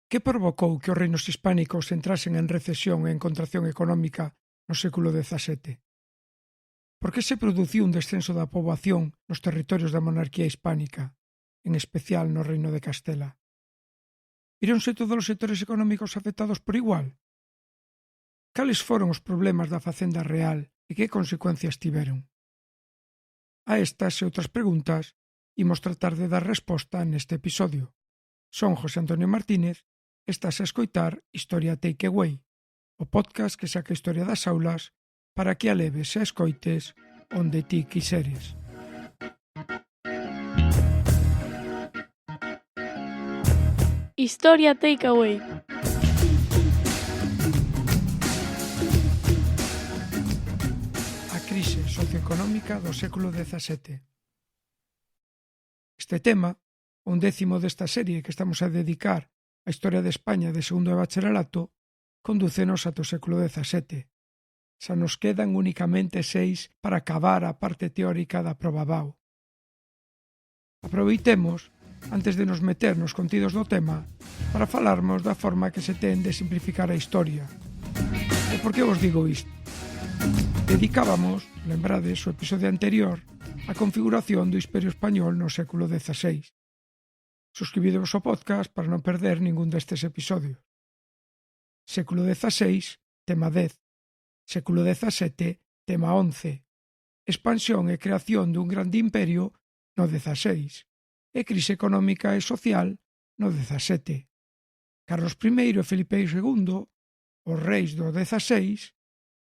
Que provocou que os reinos hispánicos entrasen en recesión e en contracción económica no século XVII? Por que se produciu un descenso da poboación nos territorios da monarquía hispánica, en especial no Reino de Castela? Vironse todos os sectores económicos afectados por igual? Cales foron os problemas da facenda real e que consecuencias tiveron? A estas e outras preguntas imos tratar de dar resposta neste episodio. Son José Antonio Martínez e estás a escoitar Historia Takeaway, o podcast que saca a historia das aulas para que a leves e escoites onde ti quiseres. Historia Takeaway. A crise socioeconómica do século XVII. Este tema, o 11º desta serie que estamos a dedicar á historia de España de segundo de bacharelato, condúcenos ata o século XVII. Xa nos quedan únicamente 6 para acabar a parte teórica da proba BAU. Aproveitemos, antes de nos meter nos contidos do tema, para falarmos da forma que se ten de simplificar a historia. E por que vos digo isto? Dedicábamos, lembrades o episodio anterior, a configuración do Imperio Español no século XVI. Suscribidevos ao podcast para non perder ningún destes episodios. Século XVI, tema 10. Século XVII, tema 11. Expansión e creación dun grande imperio no XVI. E crise económica e social no XVII. Carlos I e Felipe II, os reis do XVI,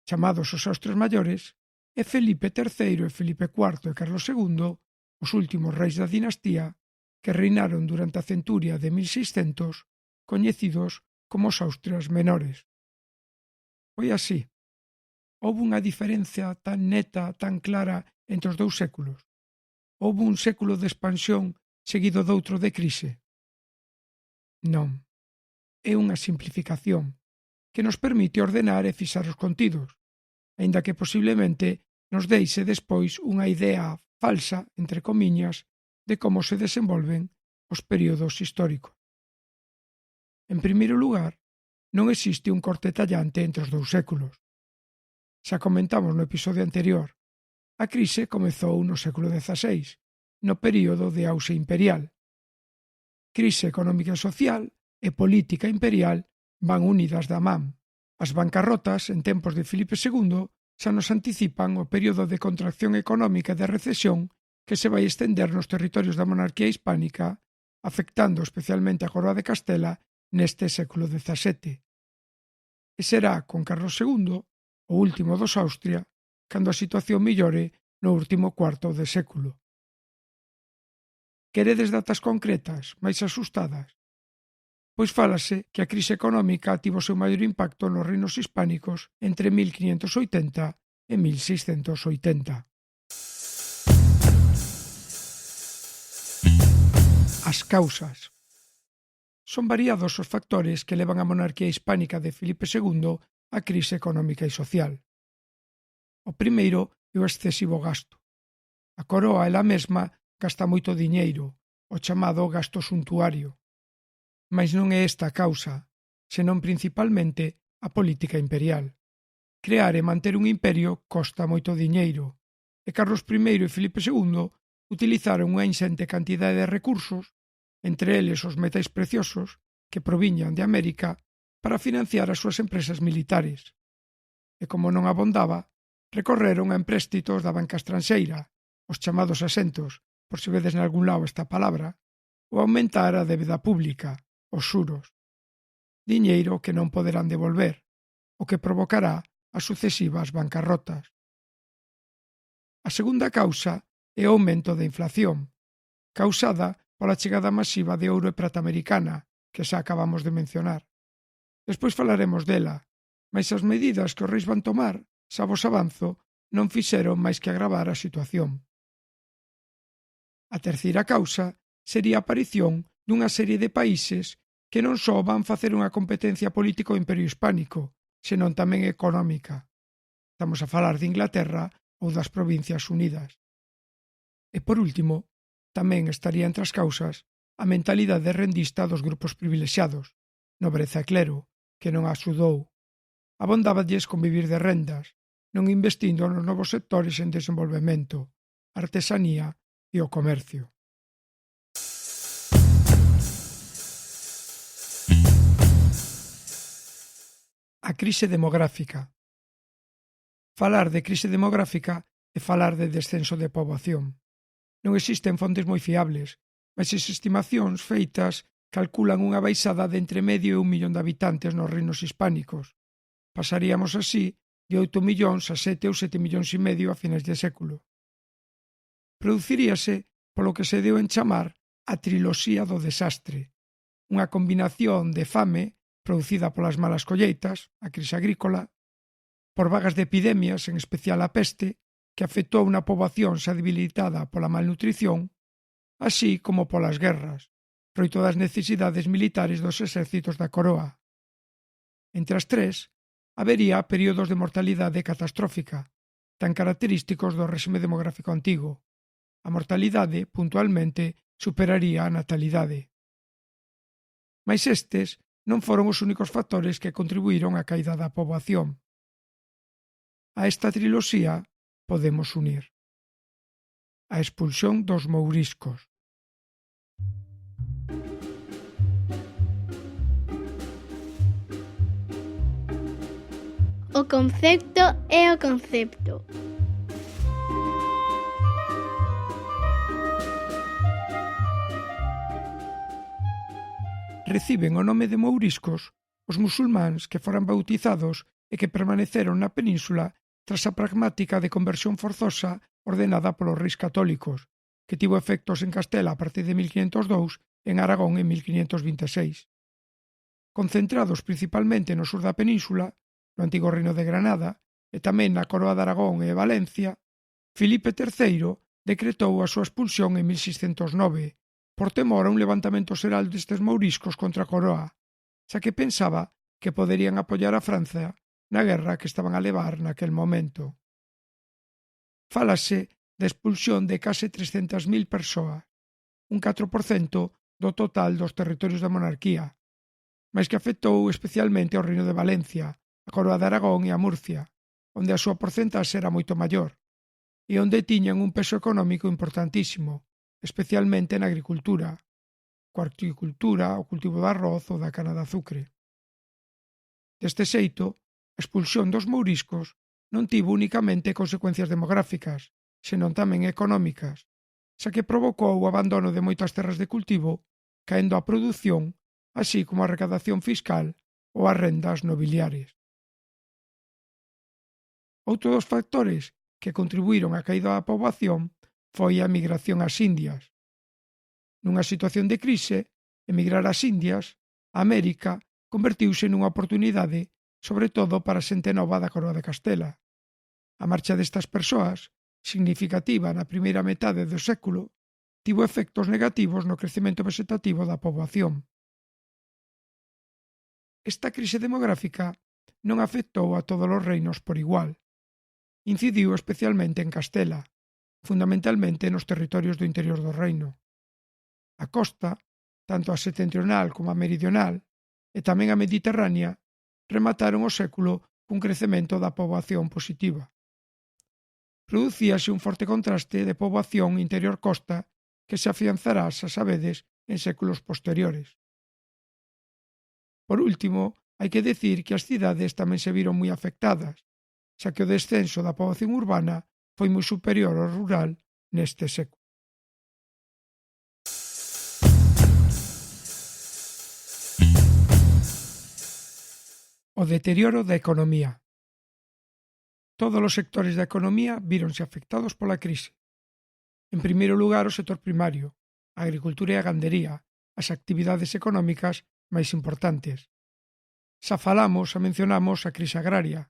chamados os Austrias Maiores, e Felipe III e Felipe IV e Carlos II, os últimos reis da dinastía, que reinaron durante a centuria de 1600, coñecidos como os Austrias Menores. Foi así. Houbo unha diferencia tan neta, tan clara entre os dous séculos? Houbo un século de expansión seguido doutro de crise? Non. É unha simplificación que nos permite ordenar e fixar os contidos, aínda que posiblemente nos deixe despois unha idea falsa, entre comiñas, de como se desenvolven os períodos históricos. En primeiro lugar, non existe un corte tallante entre os dous séculos. Xa comentamos no episodio anterior, a crise comezou no século XVI, no período de auxe imperial. Crise económica e social e política imperial van unidas da man. As bancarrotas en tempos de Filipe II xa nos anticipan o período de contracción económica e de recesión que se vai estender nos territorios da monarquía hispánica, afectando especialmente a Coroa de Castela neste século XVII. E será con Carlos II, o último dos Austria, cando a situación millore no último cuarto de século. Queredes datas concretas, máis asustadas? Pois fálase que a crise económica tivo o seu maior impacto nos reinos hispánicos entre 1580 e 1680. As causas. Son variados os factores que levan a monarquía hispánica de Filipe II á crise económica e social. O primeiro é o excesivo gasto. A coroa ela mesma gasta moito diñeiro, o chamado gasto suntuario. Mais non é esta a causa, senón principalmente a política imperial. Crear e manter un imperio costa moito diñeiro, e Carlos I e Filipe II utilizaron unha inxente cantidade de recursos, entre eles os metais preciosos, que proviñan de América, para financiar as súas empresas militares. E como non abondaba, recorreron a empréstitos da banca estranxeira, os chamados asentos, por se vedes nalgún lado esta palabra, ou aumentar a débeda pública, os xuros. Diñeiro que non poderán devolver, o que provocará as sucesivas bancarrotas. A segunda causa é o aumento da inflación, causada pola chegada masiva de ouro e prata americana, que xa acabamos de mencionar. Despois falaremos dela, mas as medidas que os reis van tomar, xa vos avanzo, non fixeron máis que agravar a situación. A terceira causa sería a aparición dunha serie de países que non só van facer unha competencia política ao Imperio Hispánico, senón tamén económica. Estamos a falar de Inglaterra ou das Provincias Unidas. E por último, tamén estaría entre as causas a mentalidade rendista dos grupos privilexiados, nobreza e clero, que non a axudou. Abondáballes con vivir de rendas, non investindo nos novos sectores en desenvolvemento, artesanía e o comercio. A crise demográfica. Falar de crise demográfica é falar de descenso de poboación. Non existen fontes moi fiables, mas as estimacións feitas calculan unha baixada de entre medio e 1 millón de habitantes nos reinos hispánicos. Pasaríamos así de 8 millóns a 7 ou 7 millóns e medio a finais de século. Produciríase polo que se deu en chamar a triloxía do desastre, unha combinación de fame producida polas malas colleitas, a crise agrícola, por vagas de epidemias, en especial a peste, que afectou unha poboación xa debilitada pola malnutrición, así como polas guerras, froito das necesidades militares dos exércitos da coroa. Entre as tres, habería períodos de mortalidade catastrófica, tan característicos do réxime demográfico antigo. A mortalidade, puntualmente, superaría a natalidade. Mais estes non foron os únicos factores que contribuíron á caída da poboación. A esta triloxía podemos unir a expulsión dos mouriscos, o concepto é o concepto. Reciben o nome de mouriscos os musulmáns que foran bautizados e que permaneceron na península tras a pragmática de conversión forzosa ordenada polos reis católicos, que tivo efectos en Castela a partir de 1502 e en Aragón en 1526. Concentrados principalmente no sur da península, no antigo reino de Granada, e tamén na coroa de Aragón e Valencia, Filipe III decretou a súa expulsión en 1609, por temor a un levantamento xeral destes mouriscos contra a coroa, xa que pensaba que poderían apoiar a Francia na guerra que estaban a levar naquel momento. Fálase de expulsión de case 300.000 persoas, un 4% do total dos territorios da monarquía, mas que afectou especialmente ao reino de Valencia, a coroa de Aragón e a Murcia, onde a súa porcentaxe era moito maior, e onde tiñan un peso económico importantísimo, especialmente na agricultura, coa horticultura, o cultivo de arroz ou da cana de azucre. Deste xeito, a expulsión dos mouriscos non tivo únicamente consecuencias demográficas, senón tamén económicas, xa que provocou o abandono de moitas terras de cultivo, caendo a produción, así como a recadación fiscal ou as rendas nobiliares. Outro dos factores que contribuíron á caída da poboación foi a emigración ás Indias. Nunha situación de crise, emigrar ás Indias, a América, convertiuse nunha oportunidade, sobre todo para a xente nova da coroa de Castela. A marcha destas persoas, significativa na primeira metade do século, tivo efectos negativos no crecemento vegetativo da poboación. Esta crise demográfica non afectou a todos os reinos por igual. Incidiu especialmente en Castela, fundamentalmente nos territorios do interior do reino. A costa, tanto a setentrional como a meridional, e tamén a mediterránea, remataron o século cun crecemento da poboación positiva. Producíase un forte contraste de poboación interior-costa que se afianzará, xa sabedes, en séculos posteriores. Por último, hai que decir que as cidades tamén se viron moi afectadas, xa que o descenso da poboación urbana foi moi superior ao rural neste século. O deterioro da economía. Todos os sectores da economía víronse afectados pola crise. En primeiro lugar, o sector primario, a agricultura e a gandería, as actividades económicas máis importantes. Xa mencionamos a crise agraria.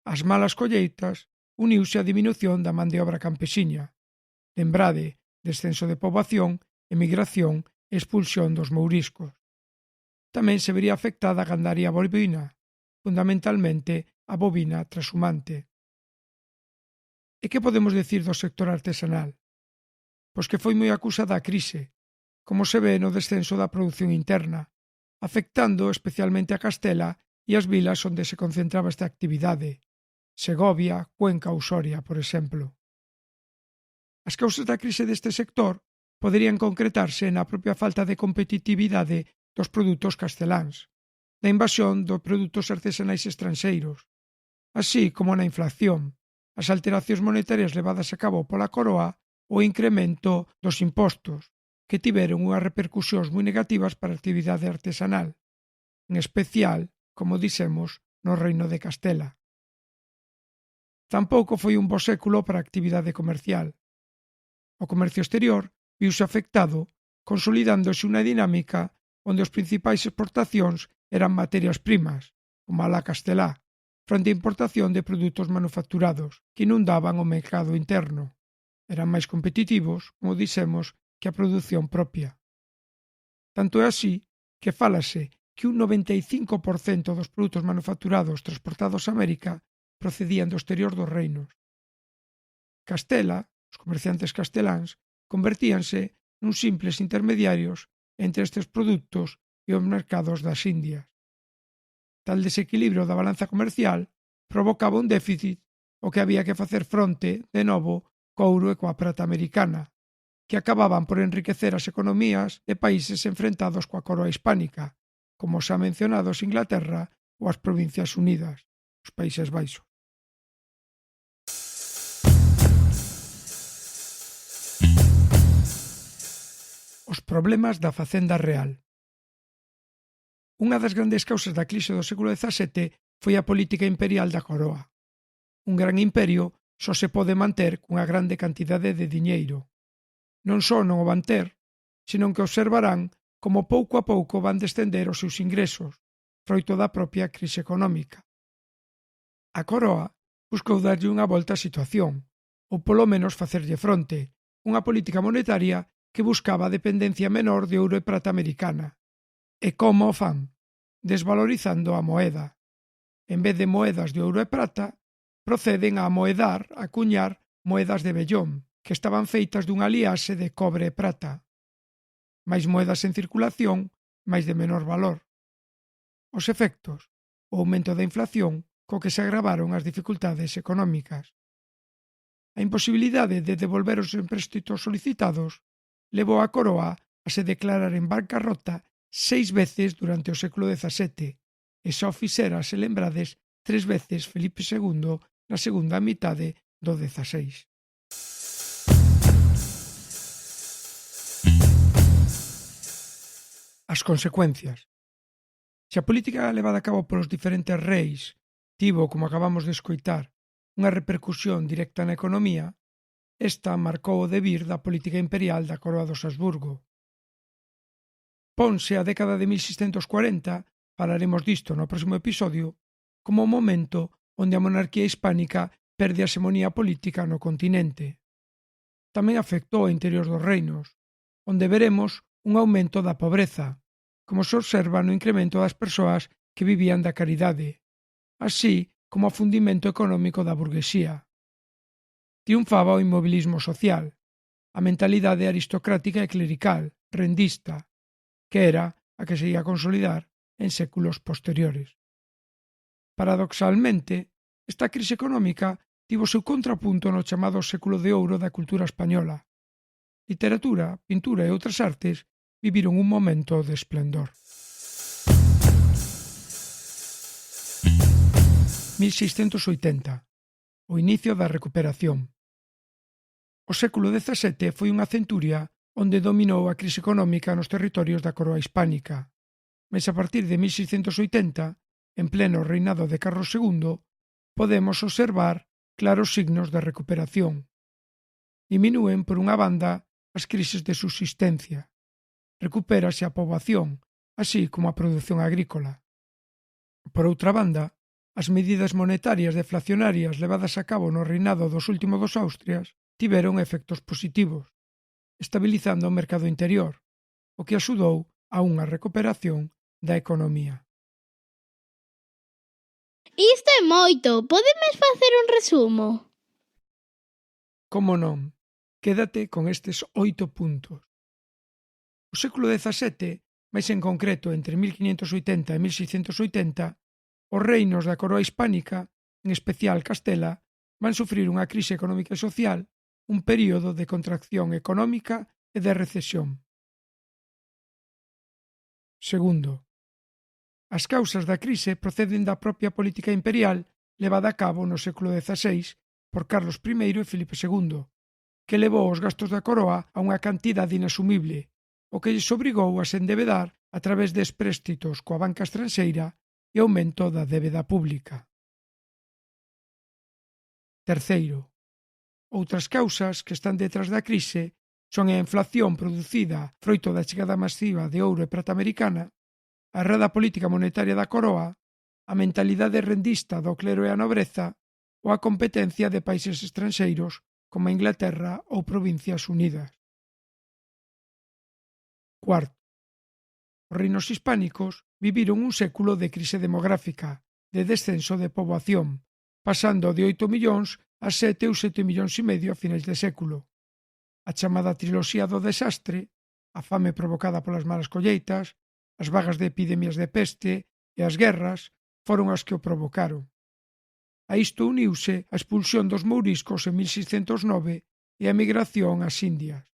As malas colleitas uniuse a diminución da man de obra campesiña. Lembrade, descenso de poboación, emigración e expulsión dos mouriscos. Tamén se vería afectada a gandaría bovina, fundamentalmente a bovina trashumante. E que podemos decir do sector artesanal? Pois que foi moi acusada a crise, como se ve no descenso da produción interna, afectando especialmente a Castela e as vilas onde se concentraba esta actividade, Segovia, Cuenca ou Soria, por exemplo. As causas da crise deste sector poderían concretarse na propia falta de competitividade dos produtos casteláns, da invasión dos produtos artesanais estranxeiros, así como na inflación, as alteracións monetarias levadas a cabo pola Coroa ou o incremento dos impostos, que tiveron unhas repercusións moi negativas para a actividade artesanal, en especial, como dixemos, no Reino de Castela. Tampouco foi un bo século para a actividade comercial. O comercio exterior viuse afectado, consolidándose unha dinámica onde os principais exportacións eran materias primas, como a la castelá, fronte á importación de produtos manufacturados que inundaban o mercado interno. Eran máis competitivos, como dixemos, que a produción propia. Tanto é así que fálase que un 95% dos produtos manufacturados transportados a América procedían do exterior dos reinos. Castela, os comerciantes casteláns, convertíanse nuns simples intermediarios entre estes produtos e os mercados das Indias. Tal desequilibrio da balanza comercial provocaba un déficit o que había que facer fronte, de novo, co ouro e coa prata americana, que acababan por enriquecer as economías de países enfrentados coa coroa hispánica, como xa mencionados Inglaterra ou as Provincias Unidas, os Países Baixos. Os problemas da Facenda Real. Unha das grandes causas da crise do século XVII foi a política imperial da Coroa. Un gran imperio só se pode manter cunha grande cantidade de diñeiro. Non só non o van ter, senón que observarán como pouco a pouco van descender os seus ingresos, froito da propia crise económica. A Coroa buscou darlle unha volta á situación, ou polo menos facerlle fronte, unha política monetaria que buscaba a dependencia menor de ouro e prata americana. E como o fan? Desvalorizando a moeda. En vez de moedas de ouro e prata, proceden a amoedar, a cuñar moedas de vellón, que estaban feitas dunha aliase de cobre e prata. Máis moedas en circulación, máis de menor valor. Os efectos, o aumento da inflación, co que se agravaron as dificultades económicas. A imposibilidade de devolver os empréstitos solicitados levou a Coroa a se declarar en bancarrota 6 veces durante o século XVII e só fixera, se lembrades, 3 veces Felipe II na segunda mitade do XVI. As consecuencias. Se a política levada a cabo polos diferentes reis tivo, como acabamos de escoitar, unha repercusión directa na economía, esta marcou o devir da política imperial da Coroa dos Habsburgo. Ponse a década de 1640, falaremos disto no próximo episodio, como o momento onde a monarquía hispánica perde a hexemonía política no continente. Tamén afectou ao interior dos reinos, onde veremos un aumento da pobreza, como se observa no incremento das persoas que vivían da caridade, así como o fundimento económico da burguesía. Triunfaba o inmobilismo social, a mentalidade aristocrática e clerical, rendista, que era a que se ia consolidar en séculos posteriores. Paradoxalmente, esta crise económica tivo seu contrapunto no chamado século de ouro da cultura española. Literatura, pintura e outras artes viviron un momento de esplendor. 1680. O inicio da recuperación. O século XVII foi unha centuria onde dominou a crise económica nos territorios da coroa hispánica. Mais a partir de 1680, en pleno reinado de Carlos II, podemos observar claros signos de recuperación. Diminúen, por unha banda, as crises de subsistencia. Recupérase a poboación, así como a produción agrícola. Por outra banda, as medidas monetarias deflacionarias levadas a cabo no reinado dos últimos dos Austrias tiveron efectos positivos, estabilizando o mercado interior, o que axudou a unha recuperación da economía. Isto é moito. Podemes facer un resumo? Como non? Quédate con estes 8 puntos. O século XVII mais en concreto entre 1580 e 1680, os reinos da coroa hispánica, en especial Castela, van sufrir unha crise económica e social, un período de contracción económica e de recesión. Segundo, as causas da crise proceden da propia política imperial levada a cabo no século XVI por Carlos I e Filipe II, que levou os gastos da coroa a unha cantidade inasumible, o que lles obrigou a se endevedar a través de empréstitos coa banca estranxeira e aumento da débeda pública. Terceiro, outras causas que están detrás da crise son a inflación producida froito da chegada masiva de ouro e prata americana, a errada política monetaria da coroa, a mentalidade rendista do clero e a nobreza ou a competencia de países estranxeiros como a Inglaterra ou Provincias Unidas. Cuarto, os reinos hispánicos viviron un século de crise demográfica, de descenso de poboación, pasando de 8 millóns a 7 ou 7 millóns e medio a finais de século. A chamada triloxía do desastre, a fame provocada polas malas colleitas, as vagas de epidemias de peste e as guerras foron as que o provocaron. A isto uniuse a expulsión dos mouriscos en 1609 e a emigración ás Indias.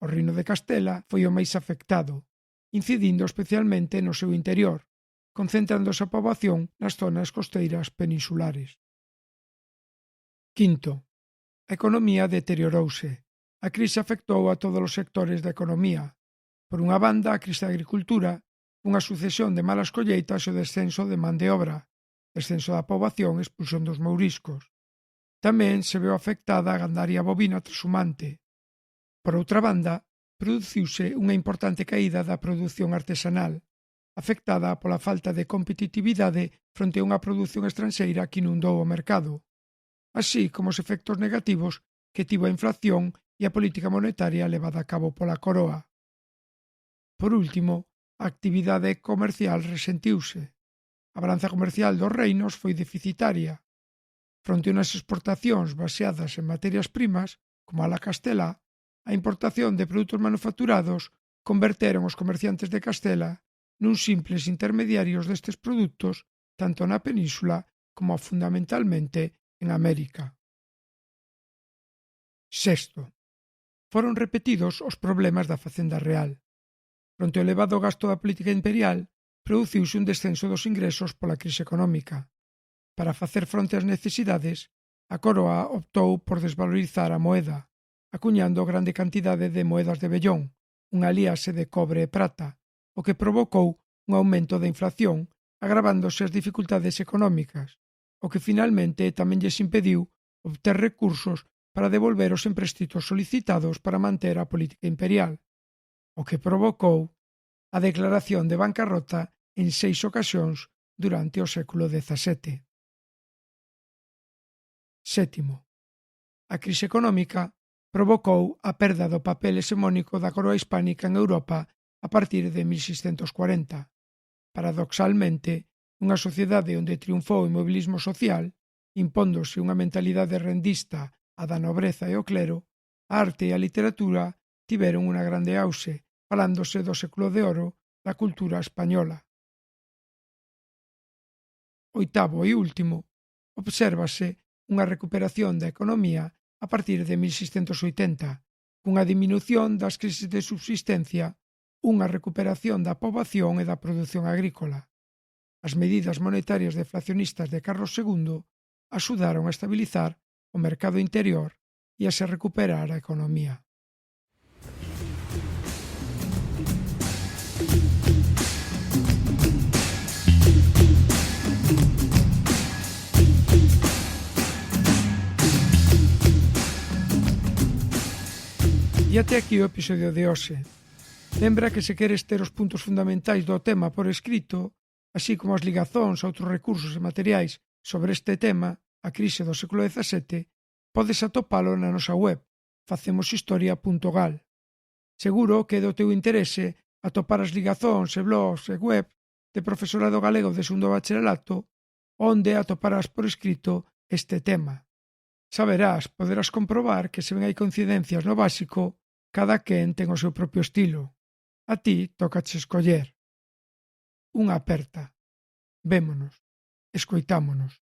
O reino de Castela foi o máis afectado, incidindo especialmente no seu interior, concentrándose a poboación nas zonas costeiras peninsulares. Quinto, a economía deteriorouse. A crise afectou a todos os sectores da economía. Por unha banda, a crise da agricultura, unha sucesión de malas colleitas e o descenso de man de obra, descenso da poboación e expulsión dos mouriscos. Tamén se veu afectada a gandaría bovina trashumante. Por outra banda, produciuse unha importante caída da produción artesanal, afectada pola falta de competitividade fronte a unha produción estranxeira que inundou o mercado, así como os efectos negativos que tivo a inflación e a política monetaria levada a cabo pola coroa. Por último, a actividade comercial resentiuse. A balanza comercial dos reinos foi deficitaria. Fronte a unhas exportacións baseadas en materias primas, como a la Castela, a importación de produtos manufacturados converteron os comerciantes de Castela nun simples intermediarios destes produtos tanto na península como fundamentalmente en América. Sexto, foron repetidos os problemas da Facenda Real. Fronte ao elevado gasto da política imperial, produciuse un descenso dos ingresos pola crise económica. Para facer fronte ás necesidades, a coroa optou por desvalorizar a moeda, acuñando grande cantidade de moedas de vellón, unha aliase de cobre e prata, o que provocou un aumento da inflación, agravándose as dificultades económicas, o que finalmente tamén lles impediu obter recursos para devolver os empréstitos solicitados para manter a política imperial, o que provocou a declaración de bancarrota en 6 ocasións durante o século XVII. Sétimo, a crise económica provocou a perda do papel hexemónico da coroa hispánica en Europa a partir de 1640. Paradoxalmente, unha sociedade onde triunfou o inmobilismo social, impóndose unha mentalidade rendista a da nobreza e o clero, a arte e a literatura tiveron unha grande auxe, falándose do século de oro da cultura española. Oitavo e último, obsérvase unha recuperación da economía a partir de 1680, cunha diminución das crises de subsistencia, unha recuperación da poboación e da produción agrícola. As medidas monetarias deflacionistas de Carlos II axudaron a estabilizar o mercado interior e a se recuperar a economía. E até aquí o episodio de hoxe. Lembra que se queres ter os puntos fundamentais do tema por escrito, así como as ligazóns a outros recursos e materiais sobre este tema, a crise do século XVII, podes atopalo na nosa web, facemoshistoria.gal. Seguro que é do teu interese atopar as ligazóns e blogs e web de profesorado galego de segundo bacharelato onde atoparás por escrito este tema. Poderás comprobar que se ven hai coincidencias no básico, cada quen ten o seu propio estilo. A ti tócache escoller. Unha aperta. Vémonos. Escoitámonos.